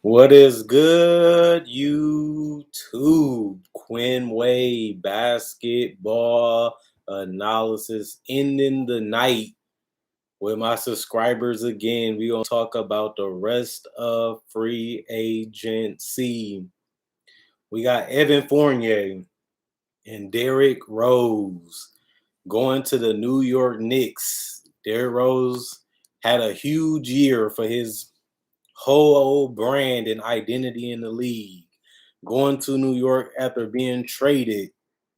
What is good, YouTube? Quinn Wade basketball analysis ending the night with my subscribers again. We're going to talk about the rest of free agency. We got Evan Fournier and Derrick Rose going to the New York Knicks. Derrick Rose had a huge year for his whole brand and identity in the league. Going to New York after being traded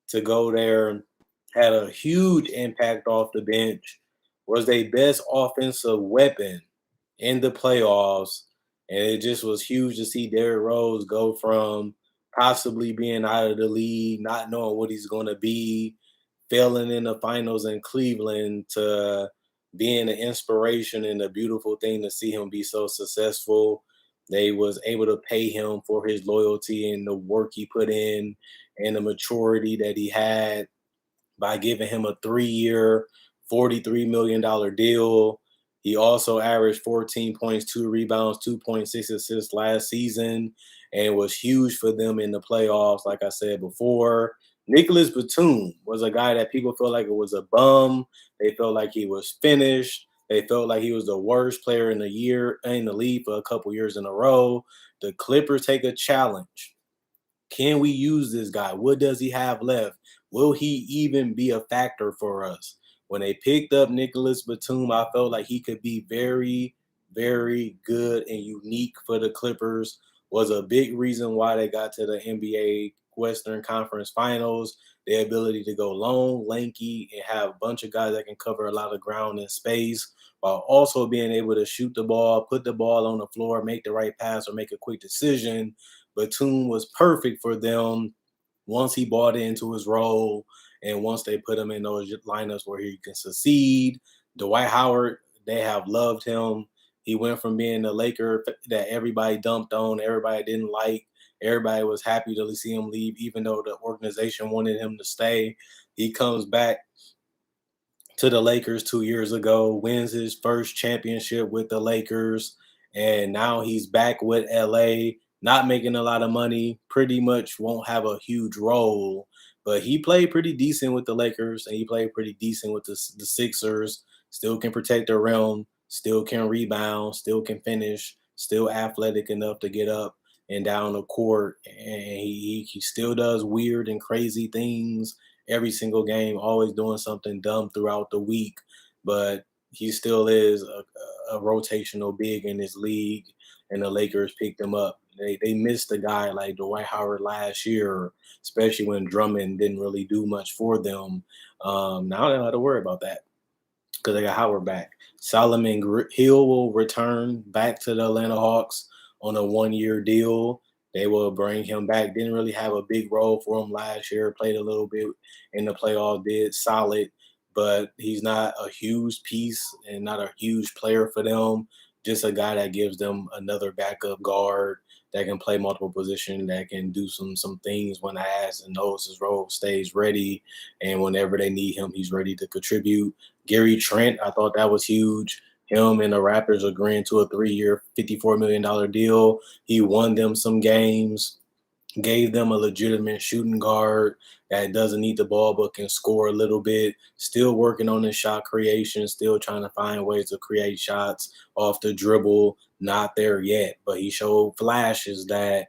to go there had a huge impact off the bench, was their best offensive weapon in the playoffs. And it just was huge to see Derrick Rose go from possibly being out of the league, not knowing what he's going to be, failing in the finals in Cleveland to being an inspiration and a beautiful thing to see him be so successful. They was able to pay him for his loyalty and the work he put in and the maturity that he had by giving him a 3-year, $43 million deal. He also averaged 14 points, 2 rebounds, 2.6 assists last season, and was huge for them in the playoffs, like I said before. Nicholas Batum was a guy that people felt like it was a bum. They felt like he was finished. They felt like he was the worst player in the year in the league for a couple years in a row. The Clippers take a challenge. Can we use this guy? What does he have left? Will he even be a factor for us? When they picked up Nicholas Batum, I felt like he could be very, very good and unique for the Clippers. Was a big reason why they got to the NBA Western Conference Finals. Their ability to go long, lanky, and have a bunch of guys that can cover a lot of ground in space, while also being able to shoot the ball, put the ball on the floor, make the right pass, or make a quick decision. Batum was perfect for them once he bought into his role and once they put him in those lineups where he can succeed. Dwight Howard, they have loved him. He went from being the Laker that everybody dumped on, everybody didn't like. Everybody was happy to see him leave, even though the organization wanted him to stay. He comes back to the Lakers 2 years ago, wins his first championship with the Lakers, and now he's back with LA, not making a lot of money, pretty much won't have a huge role, but he played pretty decent with the Lakers and he played pretty decent with the Sixers, still can protect the rim, still can rebound, still can finish, still athletic enough to get up and down the court, and he still does weird and crazy things every single game, always doing something dumb throughout the week. But he still is a rotational big in this league, and the Lakers picked him up. They missed a guy like Dwight Howard last year, especially when Drummond didn't really do much for them. Now they don't have to worry about that because they got Howard back. Solomon Hill will return back to the Atlanta Hawks on a 1-year deal. They will bring him back. Didn't really have a big role for him last year. Played a little bit in the playoffs, did solid, but he's not a huge piece and not a huge player for them. Just a guy that gives them another backup guard that can play multiple positions, that can do some things when asked and knows his role, stays ready, and whenever they need him, he's ready to contribute. Gary Trent, I thought that was huge. Him and the Raptors agreeing to a 3-year, $54 million deal. He won them some games, gave them a legitimate shooting guard that doesn't need the ball but can score a little bit. Still working on his shot creation, still trying to find ways to create shots off the dribble. Not there yet, but he showed flashes that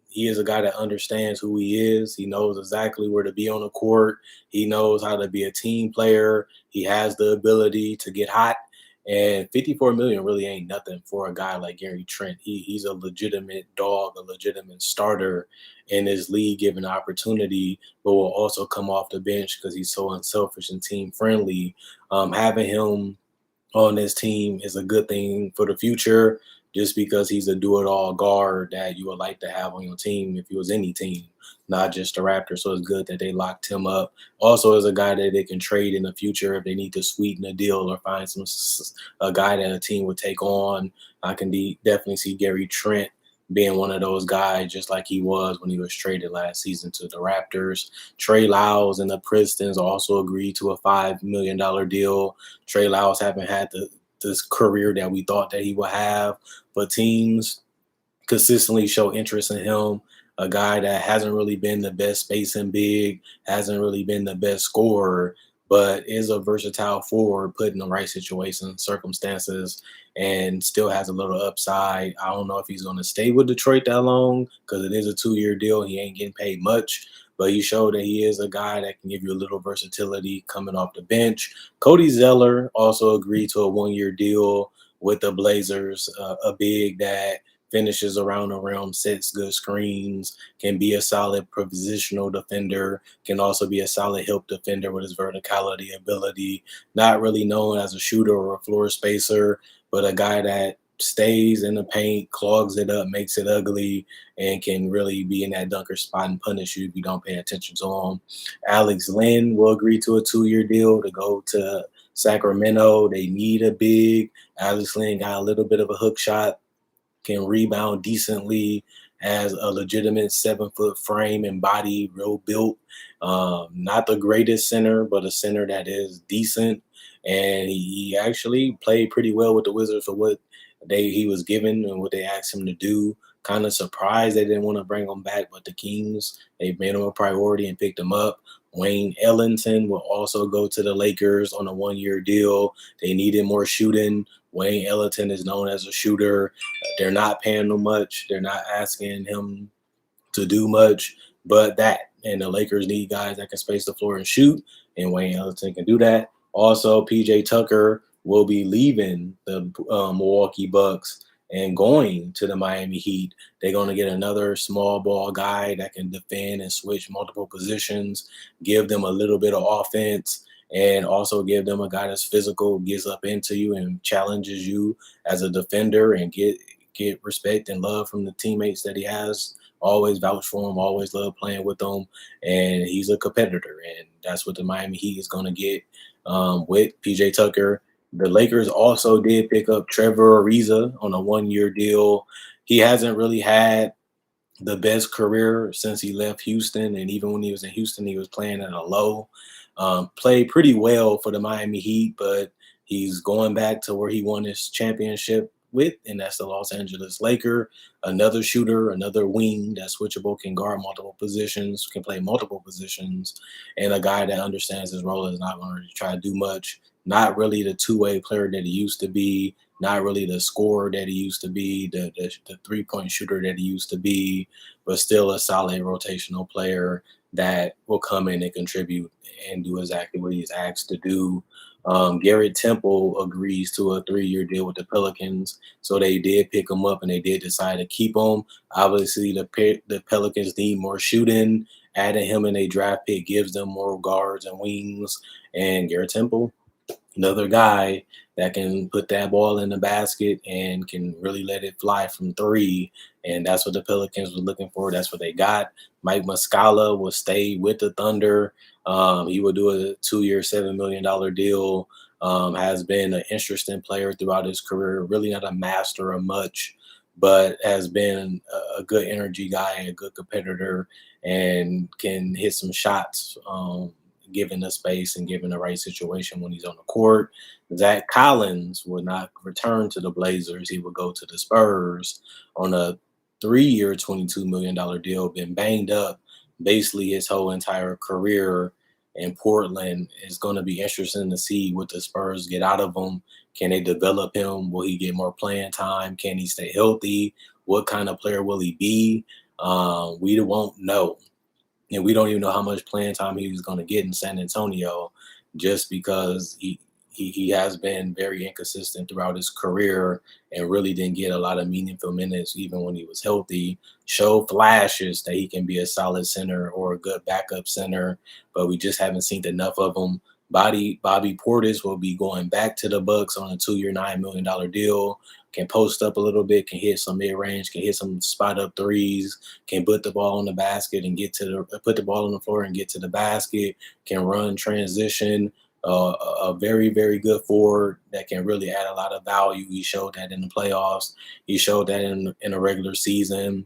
he is a guy that understands who he is. He knows exactly where to be on the court. He knows how to be a team player. He has the ability to get hot. And 54 million really ain't nothing for a guy like Gary Trent. He's a legitimate dog, a legitimate starter in his league given the opportunity, but will also come off the bench because he's so unselfish and team friendly. Having him on this team is a good thing for the future just because he's a do-it-all guard that you would like to have on your team if he was any team, not just the Raptors. So it's good that they locked him up. Also, as a guy that they can trade in the future if they need to sweeten a deal or find a guy that a team would take on. I can definitely see Gary Trent being one of those guys, just like he was when he was traded last season to the Raptors. Trey Lyles and the Pistons also agreed to a $5 million deal. Trey Lyles haven't had this career that we thought that he would have, but teams consistently show interest in him. A guy that hasn't really been the best spacing big, hasn't really been the best scorer, but is a versatile forward, put in the right situations, circumstances, and still has a little upside. I don't know if he's going to stay with Detroit that long because it is a 2 year deal. He ain't getting paid much, but he showed that he is a guy that can give you a little versatility coming off the bench. Cody Zeller also agreed to a 1 year deal with the Blazers, a big that finishes around the rim, sets good screens, can be a solid positional defender, can also be a solid help defender with his verticality ability. Not really known as a shooter or a floor spacer, but a guy that stays in the paint, clogs it up, makes it ugly, and can really be in that dunker spot and punish you if you don't pay attention to him. Alex Lynn will agree to a 2 year deal to go to Sacramento. They need a big. Alex Lynn got a little bit of a hook shot, can rebound decently, has a legitimate 7 foot frame and body, real built. Not the greatest center, but a center that is decent. And he actually played pretty well with the Wizards for what he was given and what they asked him to do. Kind of surprised they didn't want to bring him back, but the Kings, they made him a priority and picked him up. Wayne Ellington will also go to the Lakers on a 1 year deal. They needed more shooting. Wayne Ellington is known as a shooter. They're not paying him much. They're not asking him to do much, but that. And the Lakers need guys that can space the floor and shoot, and Wayne Ellington can do that. Also, PJ Tucker will be leaving the Milwaukee Bucks and going to the Miami Heat. They're going to get another small ball guy that can defend and switch multiple positions, give them a little bit of offense, and also give them a guy that's physical, gets up into you and challenges you as a defender and get respect and love from the teammates that he has. Always vouch for him, always love playing with him, and he's a competitor, and that's what the Miami Heat is going to get with PJ Tucker. The Lakers also did pick up Trevor Ariza on a 1 year deal. He hasn't really had the best career since he left Houston, and even when he was in Houston, he was playing at a low. Played pretty well for the Miami Heat, but he's going back to where he won his championship with, and that's the Los Angeles Laker. Another shooter, another wing that's switchable, can guard multiple positions, can play multiple positions, and a guy that understands his role is not going to try to do much. Not really the two-way player that he used to be, not really the scorer that he used to be, the three-point shooter that he used to be, but still a solid rotational player that will come in and contribute and do exactly what he's asked to do. Garrett Temple agrees to a 3 year deal with the Pelicans, so they did pick him up and they did decide to keep him. Obviously, the Pelicans need more shooting. Adding him in a draft pick gives them more guards and wings. And Garrett Temple, another guy that can put that ball in the basket and can really let it fly from three. And that's what the Pelicans were looking for. That's what they got. Mike Muscala will stay with the Thunder. He will do a 2 year, $7 million deal. Has been an interesting player throughout his career. Really not a master of much, but has been a good energy guy, a good competitor, and can hit some shots. Given the space and given the right situation when he's on the court. Zach Collins will not return to the Blazers. He will go to the Spurs on a 3 year, $22 million deal. Been banged up basically his whole entire career in Portland. It's going to be interesting to see what the Spurs get out of him. Can they develop him? Will he get more playing time? Can he stay healthy? What kind of player will he be? We won't know. And we don't even know how much playing time he was going to get in San Antonio, just because he has been very inconsistent throughout his career and really didn't get a lot of meaningful minutes even when he was healthy. Showed flashes that he can be a solid center or a good backup center, but we just haven't seen enough of him. Bobby Portis will be going back to the Bucks on a 2 year, $9 million deal. Can post up a little bit, can hit some mid range, can hit some spot up threes, can put the ball on the basket and put the ball on the floor and get to the basket. Can run transition. A very, very good forward that can really add a lot of value. He showed that in the playoffs. He showed that in a regular season.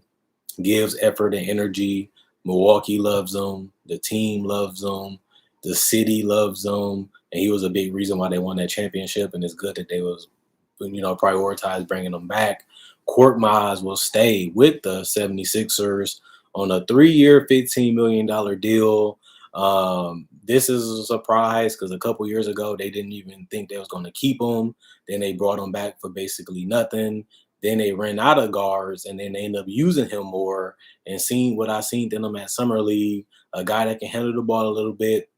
Gives effort and energy. Milwaukee loves him. The team loves him. The city loves him. And he was a big reason why they won that championship. And it's good that they was prioritize bringing him back. Korkmaz will stay with the 76ers on a 3-year, $15 million deal. This is a surprise because a couple years ago they didn't even think they was going to keep him. Then they brought him back for basically nothing. Then they ran out of guards, and then they end up using him more. And seeing what I seen in him at summer league, a guy that can handle the ball a little bit,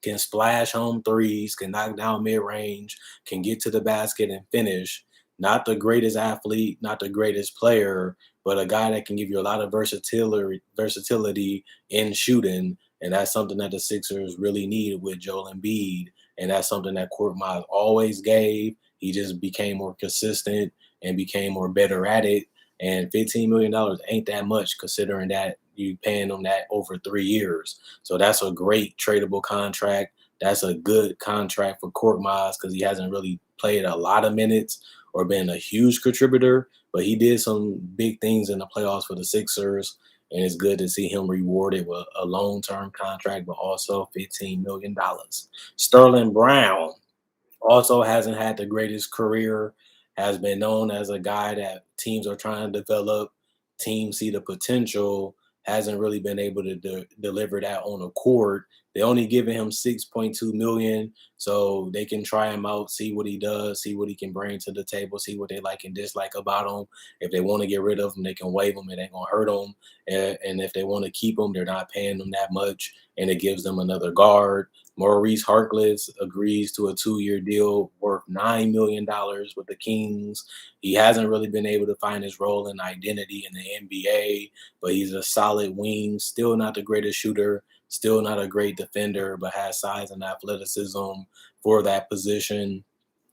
can splash home threes, can knock down mid range, can get to the basket and finish. Not the greatest athlete, not the greatest player, but a guy that can give you a lot of versatility in shooting. And that's something that the Sixers really needed with Joel Embiid. And that's something that Korkmaz always gave. He just became more consistent and became more better at it. And $15 million ain't that much considering that you paying them that over 3 years. So that's a great tradable contract. That's a good contract for Korkmaz because he hasn't really played a lot of minutes or been a huge contributor, but he did some big things in the playoffs for the Sixers. And it's good to see him rewarded with a long-term contract, but also $15 million. Sterling Brown also hasn't had the greatest career, has been known as a guy that teams are trying to develop, teams see the potential, hasn't really been able to deliver that on a court. They only giving him 6.2 million, so they can try him out, see what he does, see what he can bring to the table, see what they like and dislike about him. If they want to get rid of him, they can waive him. It ain't gonna hurt him. And if they want to keep him, they're not paying them that much, and it gives them another guard. Maurice Harkless agrees to a 2-year deal worth $9 million with the Kings. He hasn't really been able to find his role and identity in the NBA, but he's a solid wing, still not the greatest shooter, still not a great defender, but has size and athleticism for that position.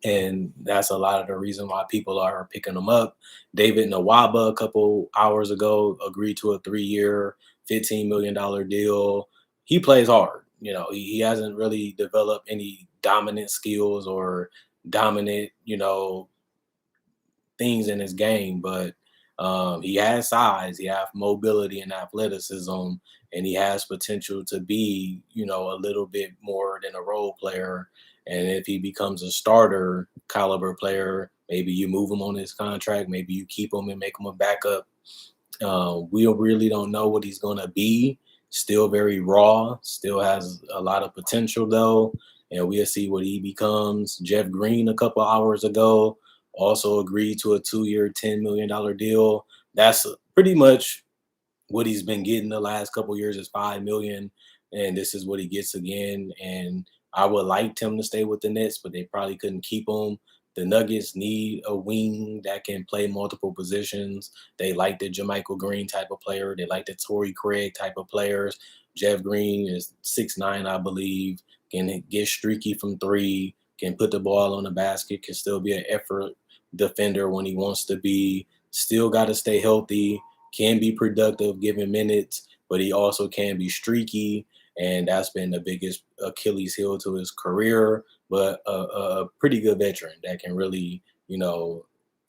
And that's a lot of the reason why people are picking him up. David Nawaba, a couple hours ago, agreed to a 3-year, $15 million deal. He plays hard. He hasn't really developed any dominant skills or dominant, things in his game, but he has size, he has mobility and athleticism, and he has potential to be, a little bit more than a role player. And if he becomes a starter caliber player, maybe you move him on his contract, maybe you keep him and make him a backup. We really don't know what he's going to be. Still very raw, still has a lot of potential though, and we'll see what he becomes. Jeff Green, a couple hours ago, also agreed to a 2-year, $10 million deal. That's pretty much what he's been getting the last couple years is $5 million, and this is what he gets again. And I would like him to stay with the Nets, but they probably couldn't keep him. The Nuggets need a wing that can play multiple positions. They like the Jermichael Green type of player. They like the Torrey Craig type of players. Jeff Green is 6'9", I believe, can get streaky from three, can put the ball on the basket, can still be an effort defender when he wants to be, still got to stay healthy, can be productive given minutes, but he also can be streaky, and that's been the biggest Achilles heel to his career. But a pretty good veteran that can really,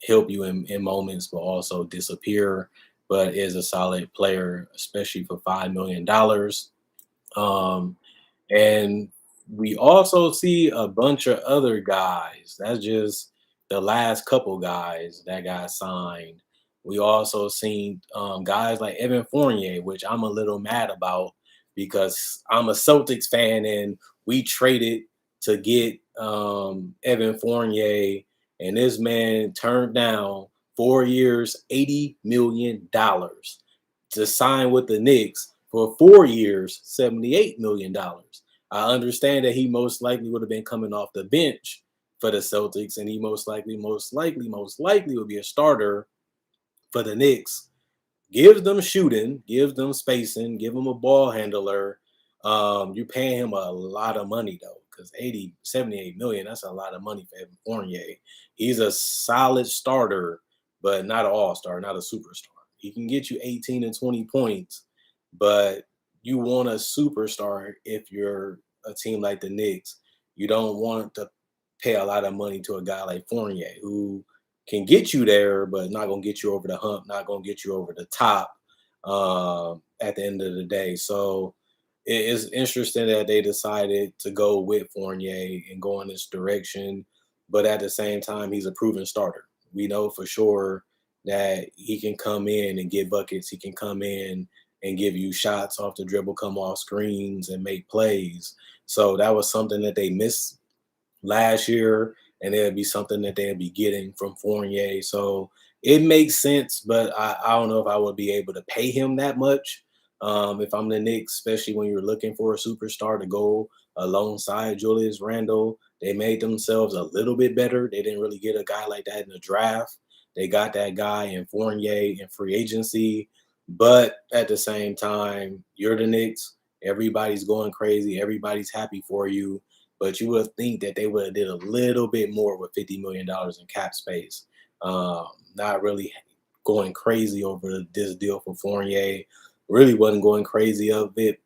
help you in moments, but also disappear. But is a solid player, especially for $5 million. Um, and we also see a bunch of other guys. That's just the last couple guys that got signed. We also seen guys like Evan Fournier, which I'm a little mad about because I'm a Celtics fan and we traded to get Evan Fournier, and this man turned down 4 years, $80 million to sign with the Knicks for 4 years, $78 million. I understand that he most likely would have been coming off the bench for the Celtics, and he most likely would be a starter for the Knicks. Gives them shooting, gives them spacing, give him a ball handler. You're paying him a lot of money though, because 78 million, that's a lot of money for Evan Fournier. He's a solid starter, but not an all-star, not a superstar. He can get you 18 and 20 points, but you want a superstar if you're a team like the Knicks. You don't want to pay a lot of money to a guy like Fournier, who can get you there, but not going to get you over the hump, not going to get you over the top at the end of the day. So it's interesting that they decided to go with Fournier and go in this direction. but at the same time, he's a proven starter. We know for sure that he can come in and get buckets. He can come in and give you shots off the dribble, come off screens, and make plays. So that was something that they missed last year, and it'd be something that they'd be getting from Fournier. So it makes sense, but I don't know if I would be able to pay him that much. If I'm the Knicks, especially when you're looking for a superstar to go alongside Julius Randle, they made themselves a little bit better. They didn't really get a guy like that in the draft. They got that guy in Fournier in free agency. But at the same time, you're the Knicks. Everybody's going crazy. Everybody's happy for you, but you would think that they would have did a little bit more with $50 million in cap space. Not really going crazy over this deal for Fournier. Really wasn't going crazy of it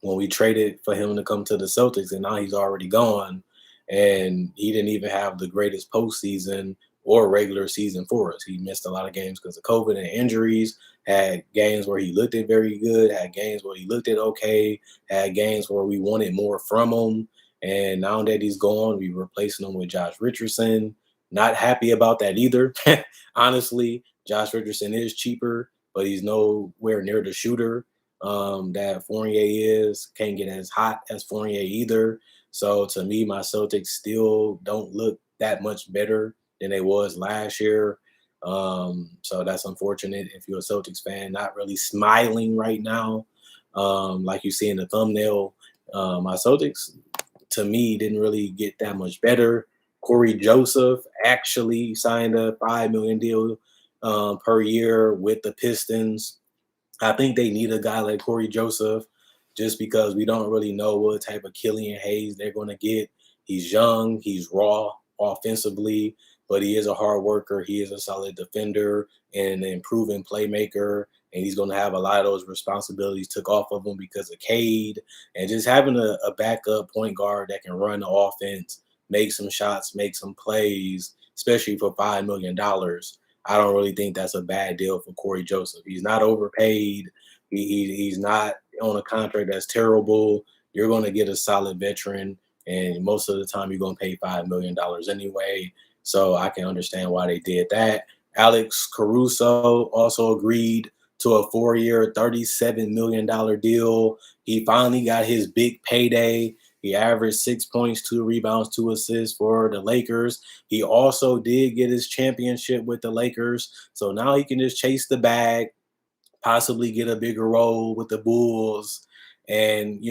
when we traded for him to come to the Celtics, and now he's already gone. And he didn't even have the greatest postseason or regular season for us. He missed a lot of games because of COVID and injuries. Had games where he looked at very good. Had games where he looked at okay. Had games where we wanted more from him. And now that he's gone, we're replacing him with Josh Richardson. Not happy about that either. Honestly, Josh Richardson is cheaper, but he's nowhere near the shooter that Fournier is. Can't get as hot as Fournier either. So to me, my Celtics still don't look that much better than they was last year. So that's unfortunate if you're a Celtics fan, not really smiling right now. Like you see in the thumbnail, my Celtics to me didn't really get that much better. Corey Joseph actually signed a $5 million deal per year with the Pistons. I think they need a guy like Corey Joseph just because we don't really know what type of Killian Hayes they're going to get. He's young, he's raw offensively, but he is a hard worker. He is a solid defender and an improving playmaker. And he's going to have a lot of those responsibilities took off of him because of Cade. And just having a backup point guard that can run the offense, make some shots, make some plays, especially for $5 million. I don't really think that's a bad deal for Corey Joseph. He's not overpaid. He's not on a contract that's terrible. You're going to get a solid veteran, and most of the time you're going to pay $5 million anyway. So I can understand why they did that. Alex Caruso also agreed to a 4-year, $37 million deal. He finally got his big payday. He averaged 6 points, 2 rebounds, 2 assists for the Lakers. He also did get his championship with the Lakers. So now he can just chase the bag, possibly get a bigger role with the Bulls, and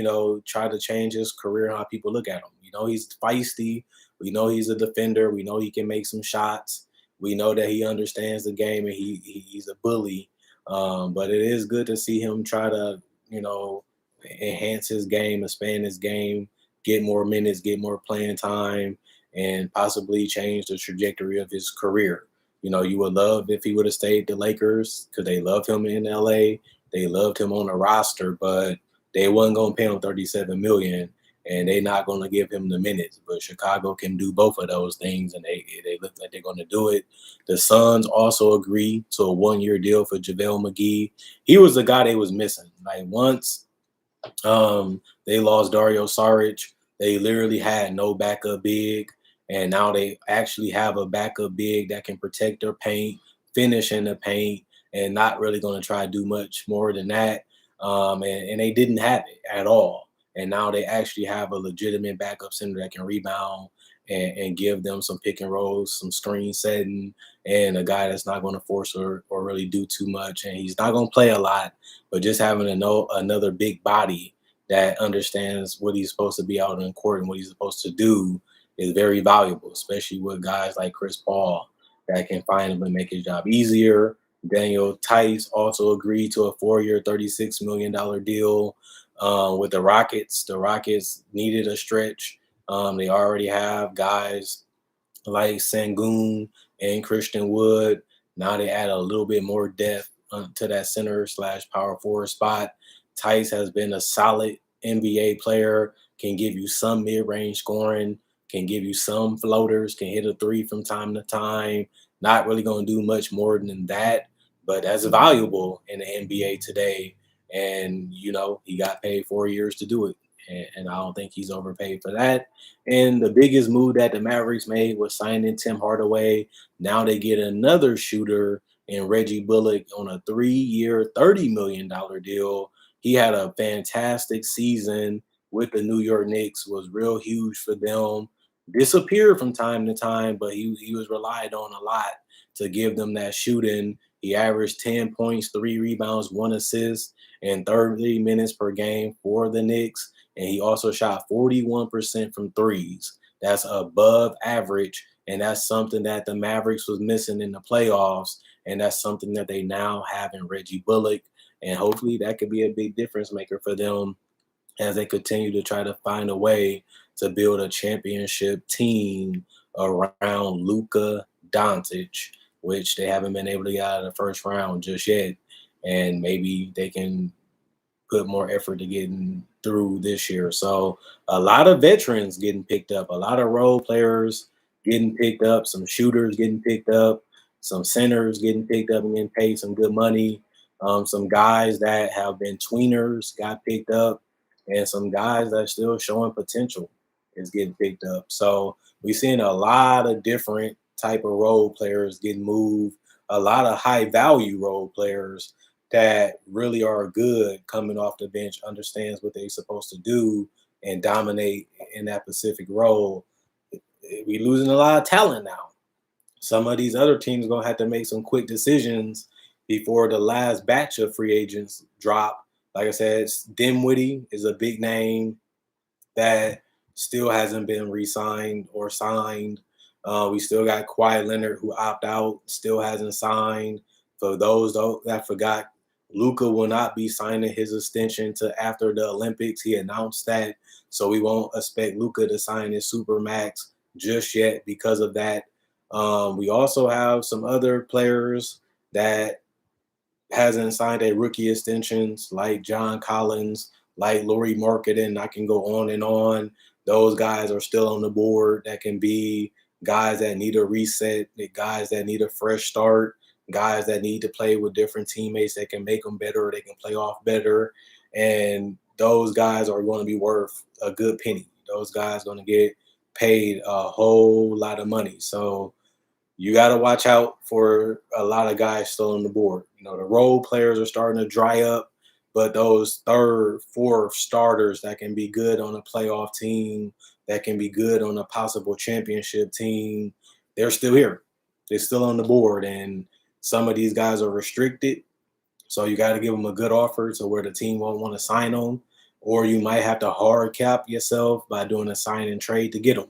try to change his career and how people look at him. He's feisty. We know he's a defender. We know he can make some shots. We know that he understands the game and he's a bully. But it is good to see him try to enhance his game, expand his game, get more minutes, get more playing time, and possibly change the trajectory of his career. You would love if he would have stayed the Lakers because they love him in LA. They loved him on the roster, but they wasn't gonna pay him $37 million, and they're not gonna give him the minutes. But Chicago can do both of those things, and they look like they're gonna do it. The Suns also agreed to a 1-year deal for JaVale McGee. He was the guy they was missing. Like once they lost Dario Saric, they literally had no backup big. And now they actually have a backup big that can protect their paint, finish in the paint, and not really going to try to do much more than that. And they didn't have it at all. And now they actually have a legitimate backup center that can rebound and give them some pick and rolls, some screen setting, and a guy that's not going to force or really do too much. And he's not going to play a lot, but just having another big body that understands what he's supposed to be out in court and what he's supposed to do is very valuable, especially with guys like Chris Paul that can find him and make his job easier. Daniel Tice also agreed to a 4-year, $36 million deal with the Rockets. The Rockets needed a stretch. They already have guys like Sangoon and Christian Wood. Now they add a little bit more depth to that center / power forward spot. Tice has been a solid NBA player, can give you some mid-range scoring, can give you some floaters, can hit a 3 from time to time. Not really going to do much more than that, but that's valuable in the NBA today. And, he got paid 4 years to do it. and I don't think he's overpaid for that. And the biggest move that the Mavericks made was signing Tim Hardaway. Now they get another shooter in Reggie Bullock on a 3-year, $30 million deal. He had a fantastic season with the New York Knicks, was real huge for them. Disappeared from time to time, but he was relied on a lot to give them that shooting. He averaged 10 points, 3 rebounds, 1 assist, and 30 minutes per game for the Knicks. And he also shot 41% from threes. That's above average. And that's something that the Mavericks was missing in the playoffs. And that's something that they now have in Reggie Bullock. And hopefully that could be a big difference maker for them as they continue to try to find a way to build a championship team around Luka Doncic, which they haven't been able to get out of the first round just yet. And maybe they can put more effort to getting through this year. So a lot of veterans getting picked up, a lot of role players getting picked up, some shooters getting picked up, some centers getting picked up and getting paid some good money. Some guys that have been tweeners got picked up, and some guys that are still showing potential is getting picked up. So we're seeing a lot of different type of role players getting moved, a lot of high value role players that really are good coming off the bench, understands what they're supposed to do and dominate in that specific role. We losing a lot of talent now. Some of these other teams gonna have to make some quick decisions before the last batch of free agents drop. Like I said, Dinwiddie is a big name that still hasn't been re-signed or signed. We still got Kawhi Leonard who opt out, still hasn't signed. For those though that forgot, Luca will not be signing his extension to after the Olympics. He announced that, so we won't expect Luca to sign his super max just yet because of that. We also have some other players that hasn't signed a rookie extensions like John Collins, like Laurie Marketing. I can go on and on. Those guys are still on the board. That can be guys that need a reset, guys that need a fresh start, guys that need to play with different teammates that can make them better, or they can play off better. And those guys are going to be worth a good penny. Those guys are going to get paid a whole lot of money. So you got to watch out for a lot of guys still on the board. You know, the role players are starting to dry up, but those third, fourth starters that can be good on a playoff team, that can be good on a possible championship team, they're still here. They're still on the board, and some of these guys are restricted. So you got to give them a good offer to where the team won't want to sign them, or you might have to hard cap yourself by doing a sign and trade to get them.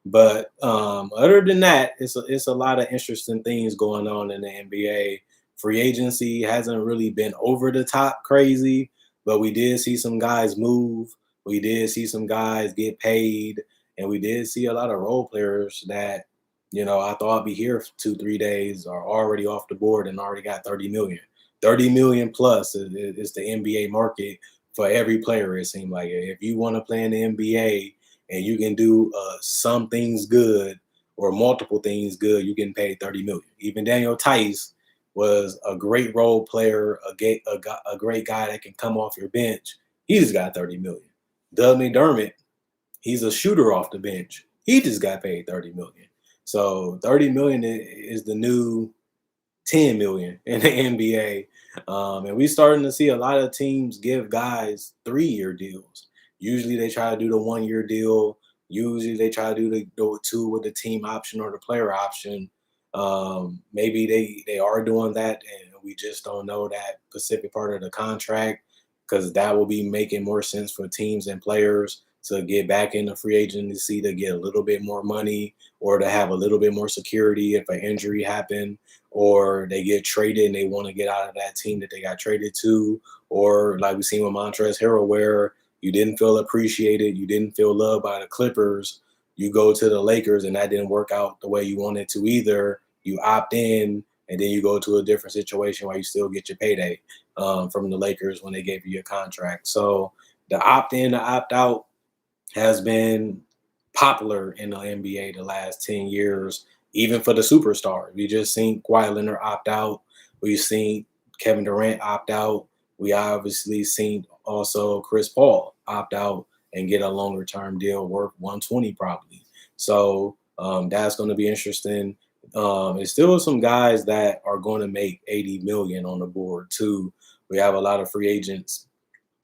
But other than that, it's a lot of interesting things going on in the NBA. Free agency hasn't really been over the top crazy, but we did see some guys move. We did see some guys get paid, and we did see a lot of role players that, I thought I'd be here for 2, 3 days are already off the board and already got 30 million. 30 million plus is the NBA market for every player, it seemed like. If you want to play in the NBA, and you can do some things good or multiple things good, you can pay 30 million. Even Daniel Tice was a great role player, a great guy that can come off your bench. He just got 30 million. Doug McDermott, he's a shooter off the bench. He just got paid 30 million. So 30 million is the new 10 million in the NBA. And we starting to see a lot of teams give guys 3-year deals. Usually they try to do the 1-year deal. Usually they try to do the 2 with the team option or the player option. Maybe they are doing that, and we just don't know that specific part of the contract, because that will be making more sense for teams and players to get back into free agency to get a little bit more money, or to have a little bit more security if an injury happened, or they get traded and they want to get out of that team that they got traded to, or like we seen with Montrezl Harrell, where you didn't feel appreciated, you didn't feel loved by the Clippers, you go to the Lakers and that didn't work out the way you wanted to either. You opt in, and then you go to a different situation where you still get your payday from the Lakers when they gave you your contract. So the opt in, the opt out has been popular in the NBA the last 10 years, even for the superstars. We just seen Kawhi Leonard opt out. We've seen Kevin Durant opt out. We obviously seen also Chris Paul opt out and get a longer term deal worth 120 probably. So that's going to be interesting. There's still some guys that are going to make 80 million on the board too. We have a lot of free agents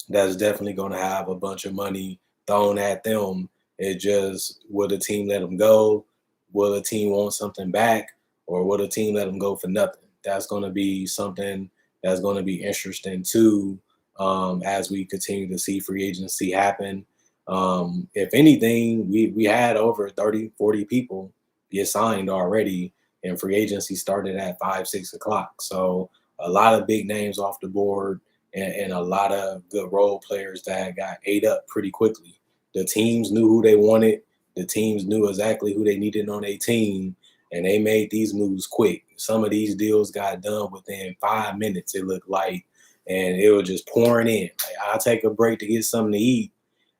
that's definitely going to have a bunch of money thrown at them. It just, will the team let them go? Will the team want something back? Or will the team let them go for nothing? That's going to be something that's going to be interesting too, as we continue to see free agency happen. If anything, we had over 30, 40 people get signed already, and free agency started at 5, 6 o'clock. So a lot of big names off the board, and a lot of good role players that got ate up pretty quickly. The teams knew who they wanted. The teams knew exactly who they needed on their team, and they made these moves quick. Some of these deals got done within 5 minutes, it looked like, and it was just pouring in. Like, I'll take a break to get something to eat,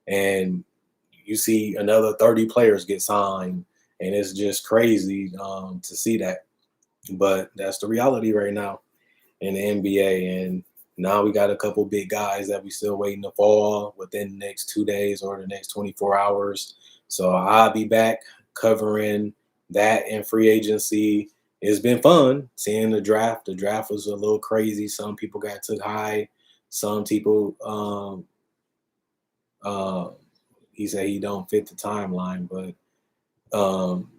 and you see another 30 players get signed, and it's just crazy to see that. But that's the reality right now in the NBA. And now we got a couple big guys that we still waiting to fall within the next 2 days or the next 24 hours. So I'll be back covering that and free agency. It's been fun seeing the draft. The draft was a little crazy. Some people got took high. Some people, uh, he said he don't fit the timeline, but um,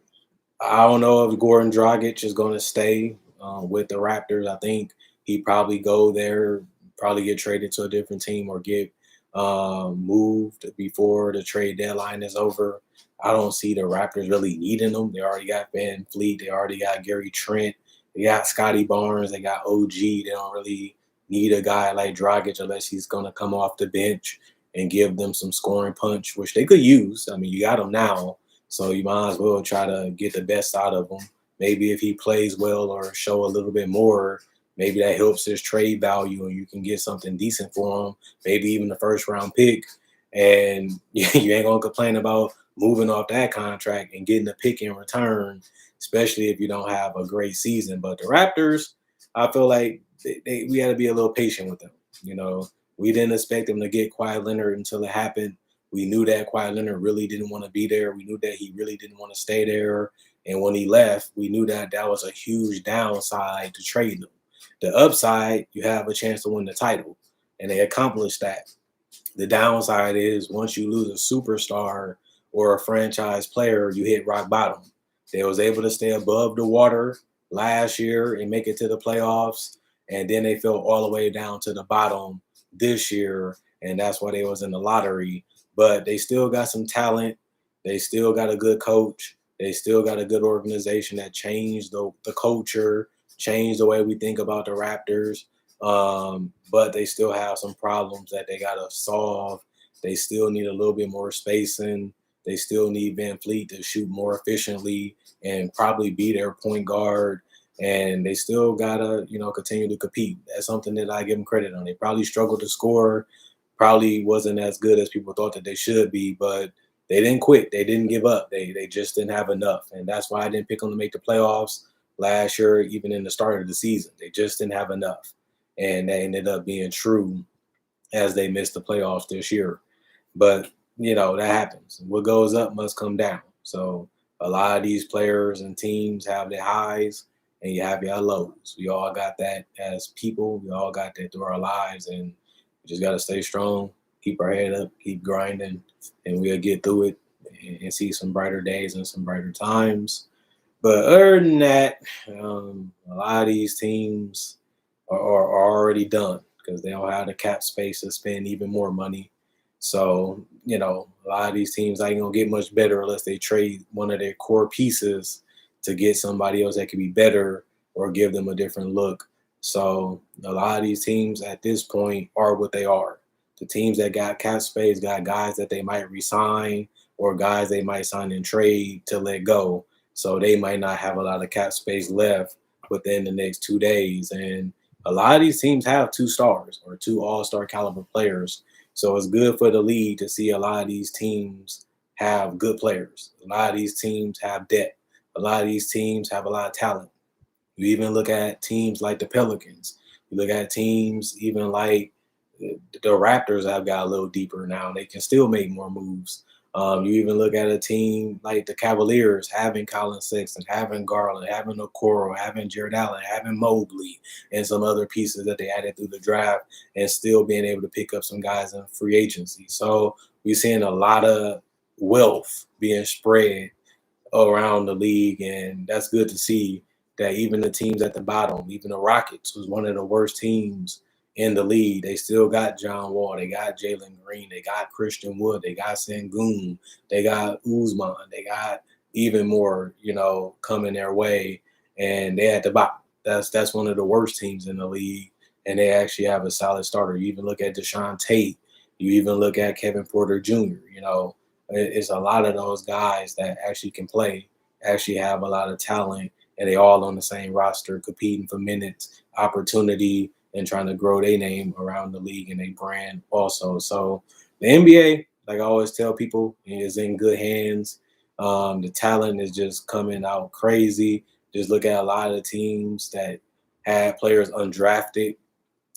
I don't know if Gordon Dragic is going to stay with the Raptors. I think he probably go there, probably get traded to a different team or get moved before the trade deadline is over. I don't see the Raptors really needing them. They already got Van Fleet. They already got Gary Trent. They got Scotty Barnes. They got OG. They don't really need a guy like Dragic unless he's going to come off the bench and give them some scoring punch, which they could use. I mean, you got him now, so you might as well try to get the best out of him. Maybe if he plays well or show a little bit more, maybe that helps his trade value and you can get something decent for him, maybe even the first round pick. And you ain't going to complain about moving off that contract and getting a pick in return, especially if you don't have a great season. But the Raptors, I feel like we had to be a little patient with them. You know, we didn't expect them to get Kawhi Leonard until it happened. We knew that Kawhi Leonard really didn't want to be there. We knew that he really didn't want to stay there. And when he left, we knew that that was a huge downside to trade him. The upside, you have a chance to win the title, and they accomplished that. The downside is once you lose a superstar or a franchise player, you hit rock bottom. They was able to stay above the water last year and make it to the playoffs, and then they fell all the way down to the bottom this year, and that's why they was in the lottery. But they still got some talent. They still got a good coach. They still got a good organization that changed the culture, changed the way we think about the Raptors. But they still have some problems that they got to solve. They still need a little bit more spacing. They still need Van Fleet to shoot more efficiently and probably be their point guard. And they still got to, continue to compete. That's something that I give them credit on. They probably struggled to score, probably wasn't as good as people thought that they should be, but they didn't quit. They didn't give up. They just didn't have enough. And that's why I didn't pick them to make the playoffs last year, even in the start of the season. They just didn't have enough. And they ended up being true as they missed the playoffs this year. But, that happens. What goes up must come down. So a lot of these players and teams have their highs and you have your lows. We all got that as people. We all got that through our lives. And we just got to stay strong, keep our head up, keep grinding, and we'll get through it and see some brighter days and some brighter times. But other than that, a lot of these teams are already done because they don't have the cap space to spend even more money. So, a lot of these teams ain't going to get much better unless they trade one of their core pieces to get somebody else that could be better or give them a different look. So a lot of these teams at this point are what they are. The teams that got cap space got guys that they might resign or guys they might sign in trade to let go. So they might not have a lot of cap space left within the next 2 days. And a lot of these teams have 2 stars or 2 all-star caliber players. So it's good for the league to see a lot of these teams have good players. A lot of these teams have depth. A lot of these teams have a lot of talent. You even look at teams like the Pelicans. You look at teams even like the Raptors have got a little deeper now. They can still make more moves. You even look at a team like the Cavaliers, having Colin Sexton, having Garland, having Okoro, having Jared Allen, having Mobley, and some other pieces that they added through the draft, and still being able to pick up some guys in free agency. So we're seeing a lot of wealth being spread around the league, and that's good to see that even the teams at the bottom, even the Rockets, was one of the worst teams in the league. They still got John Wall, they got Jalen Green, they got Christian Wood, they got Sengun, they got Uzman, they got even more, coming their way, and they at the bottom. That's one of the worst teams in the league, and they actually have a solid starter. You even look at Deshaun Tate, you even look at Kevin Porter Jr. It's a lot of those guys that actually can play, actually have a lot of talent, and they all on the same roster competing for minutes, opportunity, and trying to grow their name around the league and their brand also. So the NBA, like I always tell people, is in good hands. The talent is just coming out crazy. Just look at a lot of the teams that had players undrafted.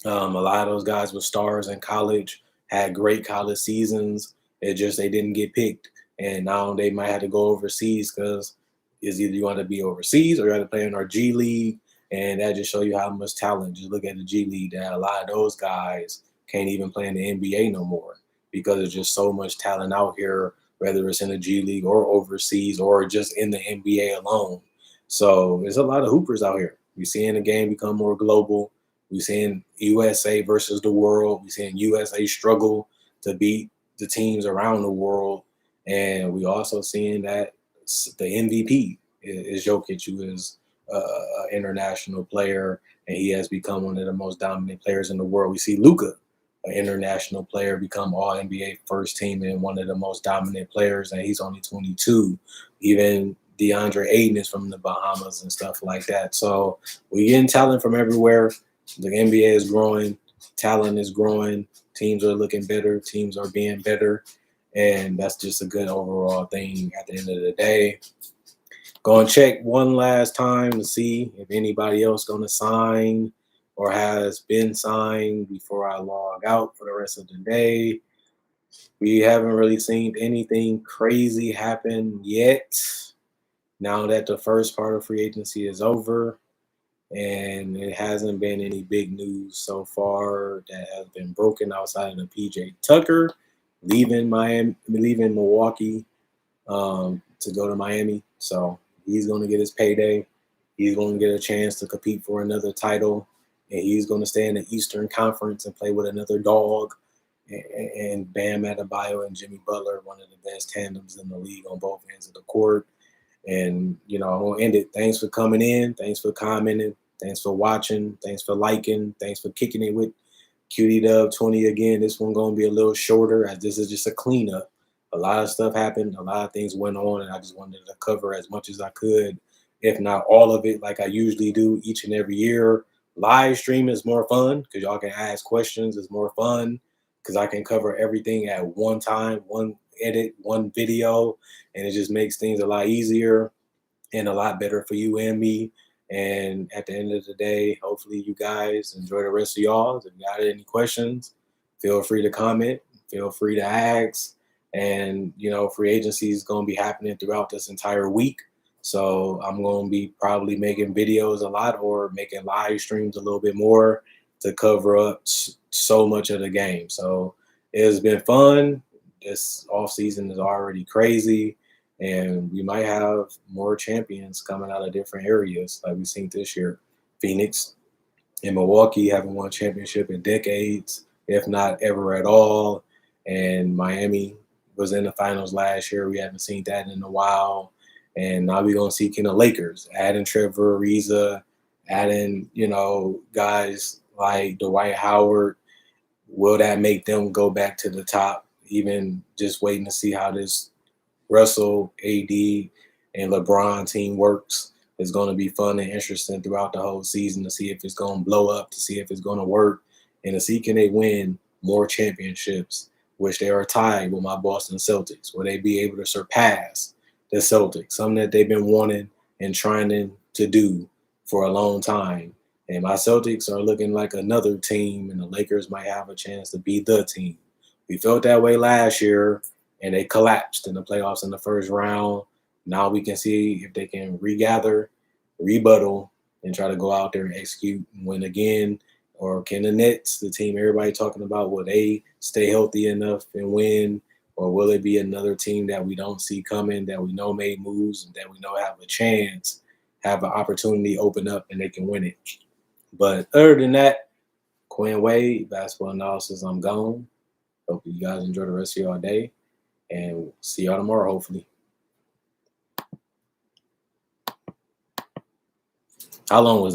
A lot of those guys were stars in college, had great college seasons. It just they didn't get picked, and now they might have to go overseas because it's either you want to be overseas or you have to play in our G League, and that just show you how much talent. Just look at the G League. That a lot of those guys can't even play in the NBA no more because there's just so much talent out here, whether it's in the G League or overseas or just in the NBA alone. So there's a lot of hoopers out here. We're seeing the game become more global. We're seeing USA versus the world. We're seeing USA struggle to beat the teams around the world. And we also seeing that the MVP is Jokic, who is an international player, and he has become one of the most dominant players in the world. We see Luka, an international player, become All NBA first team and one of the most dominant players, and he's only 22. Even DeAndre Ayton is from the Bahamas and stuff like that. So we're getting talent from everywhere. The NBA is growing, talent is growing, teams are looking better, teams are being better, and that's just a good overall thing at the end of the day. Go and check one last time to see if anybody else going to sign or has been signed before I log out for the rest of the day. We haven't really seen anything crazy happen yet. Now that the first part of free agency is over, and it hasn't been any big news so far that has been broken outside of the PJ Tucker leaving Milwaukee to go to Miami. So he's going to get his payday. He's going to get a chance to compete for another title, and he's going to stay in the Eastern Conference and play with another dog. And Bam Adebayo and Jimmy Butler, one of the best tandems in the league on both ends of the court. And, I'm going to end it. Thanks for coming in. Thanks for commenting. Thanks for watching. Thanks for liking. Thanks for kicking it with QD Dub 20 again. This one going to be a little shorter as this is just a cleanup. A lot of stuff happened. A lot of things went on, and I just wanted to cover as much as I could, if not all of it, like I usually do each and every year. Live stream is more fun because y'all can ask questions. It's more fun because I can cover everything at one time, one edit, one video, and it just makes things a lot easier and a lot better for you and me. And at the end of the day, hopefully you guys enjoy the rest of y'all. If you got any questions, feel free to comment, feel free to ask. And, free agency is going to be happening throughout this entire week. So I'm going to be probably making videos a lot or making live streams a little bit more to cover up so much of the game. So it's been fun. This off season is already crazy, and we might have more champions coming out of different areas like we've seen this year. Phoenix and Milwaukee haven't won a championship in decades, if not ever at all. And Miami was in the finals last year. We haven't seen that in a while. And now we're going to see the Lakers, adding Trevor Ariza, adding, guys like Dwight Howard. Will that make them go back to the top? Even just waiting to see how this Russell, AD, and LeBron team works is going to be fun and interesting throughout the whole season to see if it's going to blow up, to see if it's going to work, and to see can they win more championships, which they are tied with my Boston Celtics. Will they be able to surpass the Celtics, something that they've been wanting and trying to do for a long time? And my Celtics are looking like another team, and the Lakers might have a chance to be the team. We felt that way last year, and they collapsed in the playoffs in the first round. Now we can see if they can regather, rebuttal, and try to go out there and execute and win again. Or can the Nets, the team everybody talking about, will they stay healthy enough and win? Or will it be another team that we don't see coming, that we know made moves, and that we know have a chance, have an opportunity open up, and they can win it? But other than that, Quinn Wade, basketball analysis, I'm gone. Hope you guys enjoy the rest of your day, and see y'all tomorrow, hopefully. How long was that?